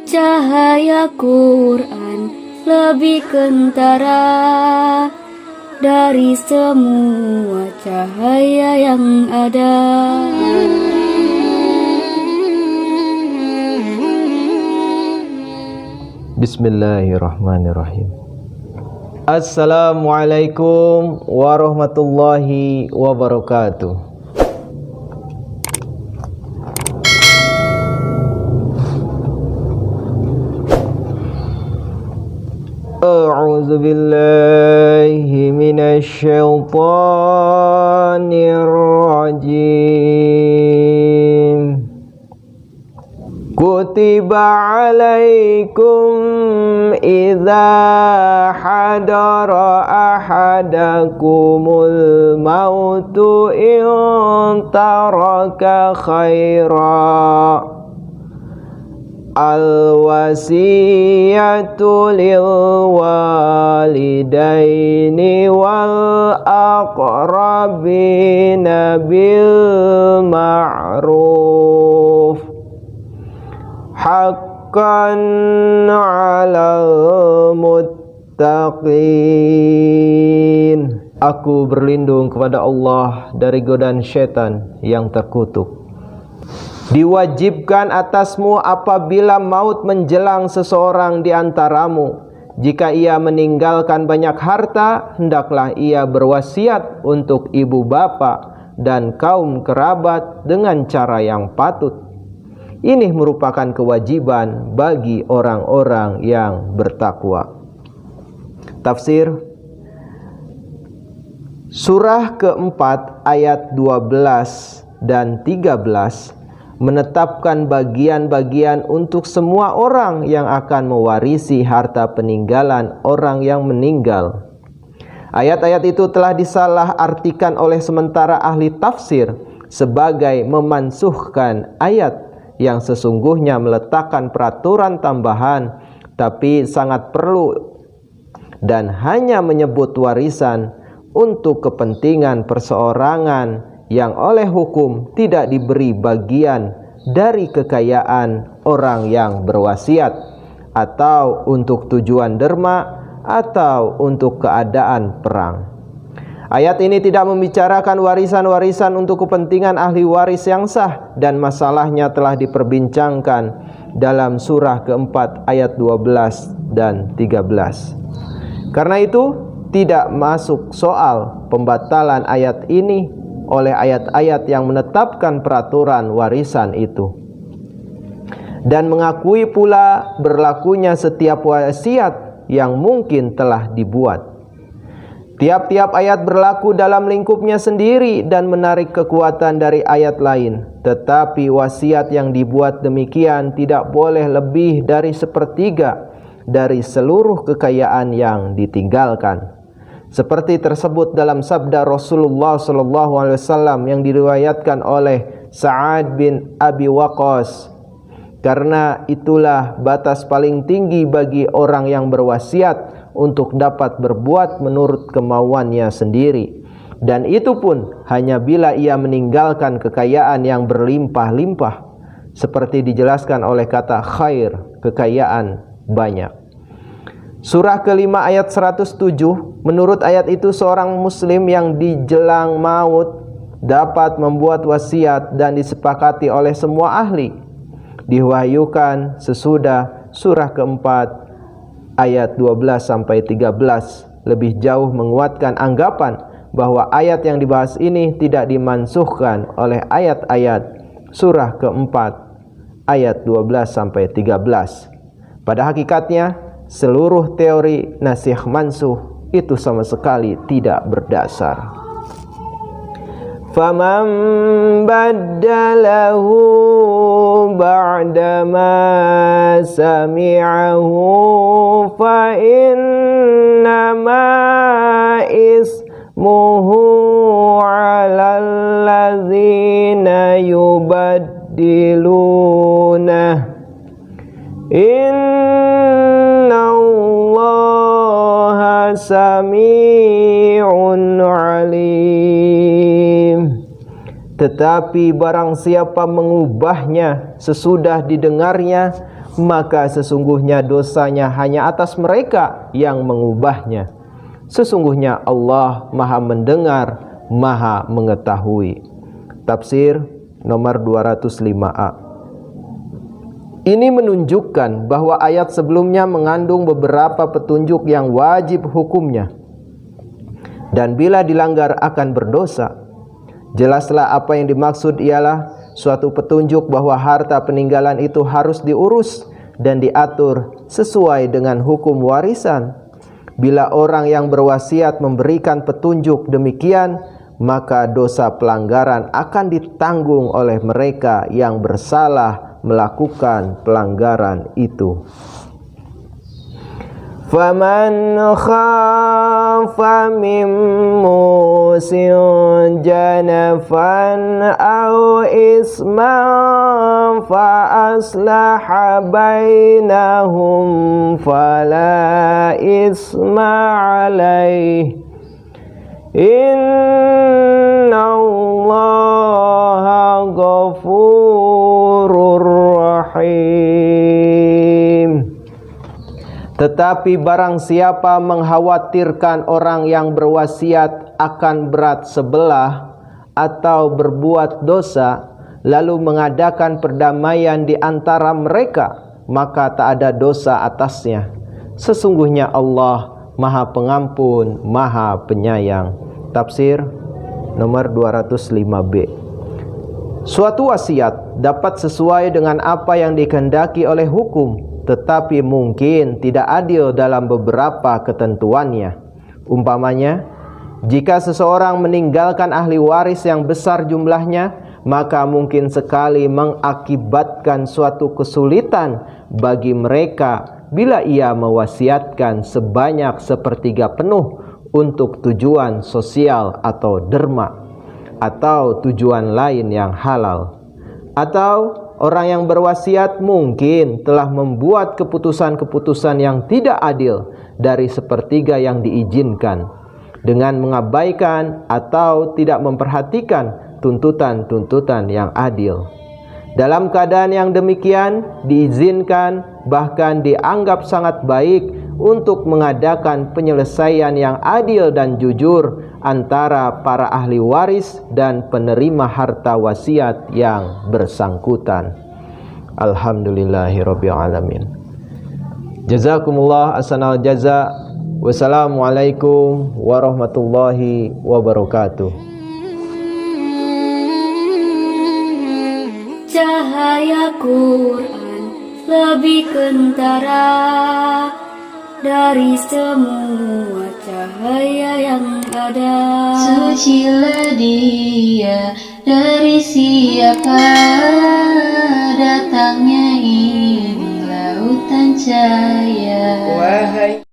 Cahaya Quran lebih kentara dari semua cahaya yang ada. Bismillahirrahmanirrahim. Assalamualaikum warahmatullahi wabarakatuh. A'udzu billahi minasy syaithanir rajim. Kutiba alaikum idza hadara ahadakumul mautu in taraka khaira al-wasiyatu lil walidaini wal aqrabina bil ma'ruf haqqan 'alal muttaqin. Aku berlindung kepada Allah dari godaan syaitan yang terkutuk. Diwajibkan atasmu apabila maut menjelang seseorang di antaramu, jika ia meninggalkan banyak harta, hendaklah ia berwasiat untuk ibu bapa dan kaum kerabat dengan cara yang patut. Ini merupakan kewajiban bagi orang-orang yang bertakwa. Tafsir Surah keempat ayat 12 dan 13 menetapkan bagian-bagian untuk semua orang yang akan mewarisi harta peninggalan orang yang meninggal. Ayat-ayat itu telah disalah-artikan oleh sementara ahli tafsir sebagai memansuhkan ayat yang sesungguhnya meletakkan peraturan tambahan tapi sangat perlu dan hanya menyebut warisan untuk kepentingan perseorangan yang oleh hukum tidak diberi bagian dari kekayaan orang yang berwasiat, atau untuk tujuan derma, atau untuk keadaan perang. Ayat ini tidak membicarakan warisan-warisan untuk kepentingan ahli waris yang sah, dan masalahnya telah diperbincangkan dalam surah keempat ayat 12 dan 13. Karena itu tidak masuk soal pembatalan ayat ini oleh ayat-ayat yang menetapkan peraturan warisan itu, dan mengakui pula berlakunya setiap wasiat yang mungkin telah dibuat. Tiap-tiap ayat berlaku dalam lingkupnya sendiri dan menarik kekuatan dari ayat lain, tetapi wasiat yang dibuat demikian tidak boleh lebih dari sepertiga dari seluruh kekayaan yang ditinggalkan, seperti tersebut dalam sabda Rasulullah SAW yang diriwayatkan oleh Sa'ad bin Abi Waqqas. Karena itulah batas paling tinggi bagi orang yang berwasiat untuk dapat berbuat menurut kemauannya sendiri, dan itu pun hanya bila ia meninggalkan kekayaan yang berlimpah-limpah, seperti dijelaskan oleh kata khair, kekayaan banyak. Surah kelima ayat 107, menurut ayat itu seorang muslim yang dijelang maut dapat membuat wasiat dan disepakati oleh semua ahli. Diwahyukan sesudah surah keempat ayat 12-13 lebih jauh menguatkan anggapan bahwa ayat yang dibahas ini tidak dimansuhkan oleh ayat-ayat surah keempat ayat 12-13. Pada hakikatnya, seluruh teori nasikh mansuh itu sama sekali tidak berdasar. Faman baddalahu ba'da ma sami'ahu fa innama ismuhu 'alal ladzina yubaddilunah. Innallaha sami'un alim. Tetapi barang siapa mengubahnya sesudah didengarnya, maka sesungguhnya dosanya hanya atas mereka yang mengubahnya. Sesungguhnya Allah Maha mendengar, Maha mengetahui. Tafsir nomor 205a. Ini menunjukkan bahwa ayat sebelumnya mengandung beberapa petunjuk yang wajib hukumnya, dan bila dilanggar akan berdosa. Jelaslah apa yang dimaksud ialah suatu petunjuk bahwa harta peninggalan itu harus diurus dan diatur sesuai dengan hukum warisan. Bila orang yang berwasiat memberikan petunjuk demikian, maka dosa pelanggaran akan ditanggung oleh mereka yang bersalah melakukan pelanggaran itu. Faman khafa min musin janafan aw isman fa aslaha bainahum fala isma alaih innallaha ghafurur rahim. Tetapi barang siapa mengkhawatirkan orang yang berwasiat akan berat sebelah atau berbuat dosa, lalu mengadakan perdamaian di antara mereka, maka tak ada dosa atasnya. Sesungguhnya Allah Maha Pengampun, Maha Penyayang. Tafsir nomor 205b. Suatu wasiat dapat sesuai dengan apa yang dikehendaki oleh hukum, tetapi mungkin tidak adil dalam beberapa ketentuannya. Umpamanya, jika seseorang meninggalkan ahli waris yang besar jumlahnya, maka mungkin sekali mengakibatkan suatu kesulitan bagi mereka bila ia mewasiatkan sebanyak sepertiga penuh untuk tujuan sosial atau derma, atau tujuan lain yang halal. Atau orang yang berwasiat mungkin telah membuat keputusan-keputusan yang tidak adil dari sepertiga yang diizinkan, dengan mengabaikan atau tidak memperhatikan tuntutan-tuntutan yang adil. Dalam keadaan yang demikian, diizinkan, bahkan dianggap sangat baik untuk mengadakan penyelesaian yang adil dan jujur antara para ahli waris dan penerima harta wasiat yang bersangkutan. Alhamdulillahirabbil alamin. Jazakumullah ahsanal jaza. Wassalamualaikum warahmatullahi wabarakatuh. Cahaya Quran lebih kentara dari semua cahaya yang ada. Sucilah dia dari siapa datangnya ini lautan cahaya. Wahai